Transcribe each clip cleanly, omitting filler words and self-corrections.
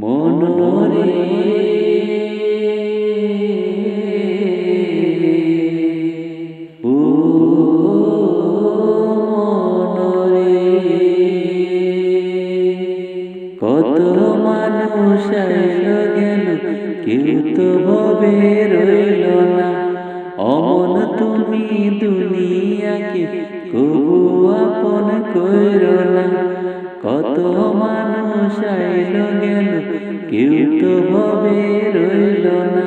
মনরে ও মনরে কত মানুষ আইল গেল কেউ তো ভবে রইল না অমন তুমি দুনিয়াকে কবু আপন কইর না কত মানুষ আইল গেল কেউ তো ভবে রইল না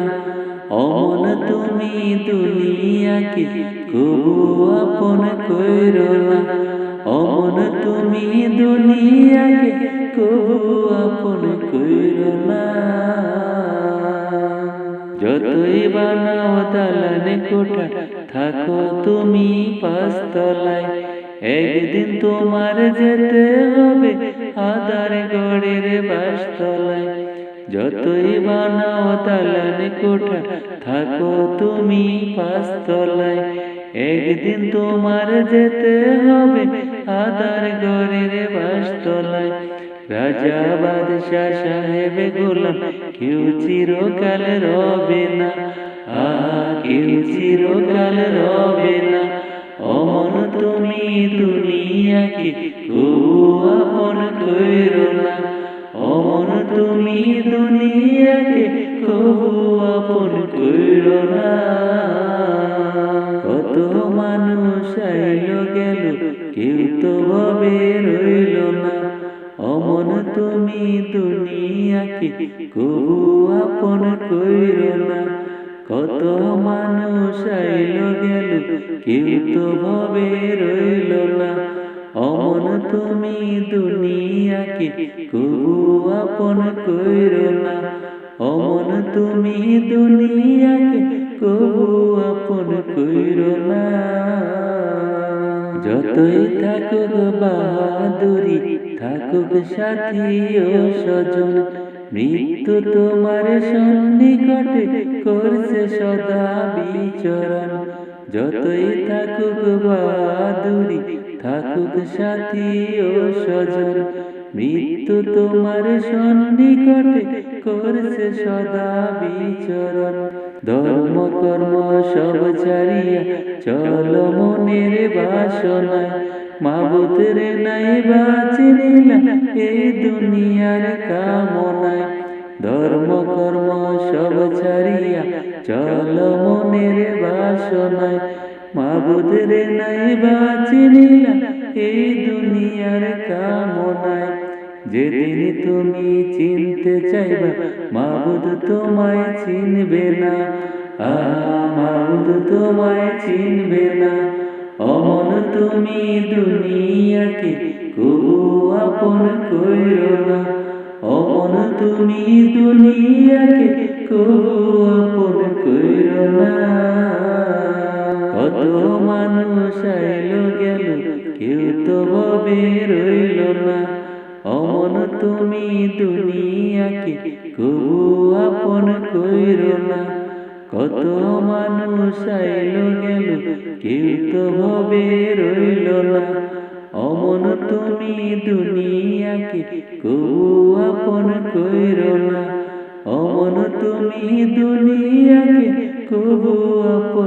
অমন তুমি দুনিয়াকে কবু আপন কইর না অমন তুমি দুনিয়াকে কবু আপন কইর না যতই বানাও দালানে কোঠা থাকো তুমি পাঁচতলায় একদিন তোমার যেতে হবে আদার গড়ের বাসতলায় যতই বানাও দালানে কোঠা থাকো তুমি পাঁচতলায় একদিন তোমার যেতে হবে আদার গড়ের বাসতলায় রাজা বাদশাহ সাহেব গোলাম কেউ চিরকাল রবে না কেউ চিরকাল রবে না অমন তুমি দুনিয়াকে কবু আপন কইর না অমন তুমি দুনিয়াকে কবু আপন কইর না কত মানুষ আইল গেল কেউ তো ভবে রইল না অমন তুমি দুনিয়াকে কবু আপন কইর না কত মানুষ আইল গেল কেউ তো ভবে রইল না অমন তুমি দুনিয়াকে কবু আপন কইর না অমন তুমি দুনিয়াকে কবু আপন কইর না যতই থাকুক বাহাদুরি থাকুক সাথী ও স্বজন মৃত্যু তোমার সন্নিকটে করছে সদা বিচরণ যতই থাকুক বাহাদুরি থাকুক সাথী ও স্বজন মৃত্যু তোমার সন্নিকটে করছে সদা বিচরণ ধর্ম কর্ম সব ছাড়িয়া চল মনের বাসনায় মাবুদের নাই বাঁচিনিলা এই দুনিয়ার কামনায় ধর্ম কর্ম সব ছাড়িয়া চল মনের বাসনায় মাবুদের নাই বাঁচিনিলা এই দুনিয়ার কামনায় যেদিন তুমি চিনতে চাইবা মাবুদ তোমায় চিনবে না মাবুদ তোমায় চিনবে না অমন তুমি দুনিয়াকে কবু আপন কইর না অমন তুমি দুনিয়াকে কবু আপন কইর না কত মানুষ আইল গেল কেউ তো ভবে রইল না অমন তুমি দুনিয়াকে কবু আপন কইর না কত মানুষ আইল গেল কেউ তো ভবে রইল না অমন তুমি দুনিয়াকে কবু আপন কইর না অমন তুমি দুনিয়াকে কবু আপন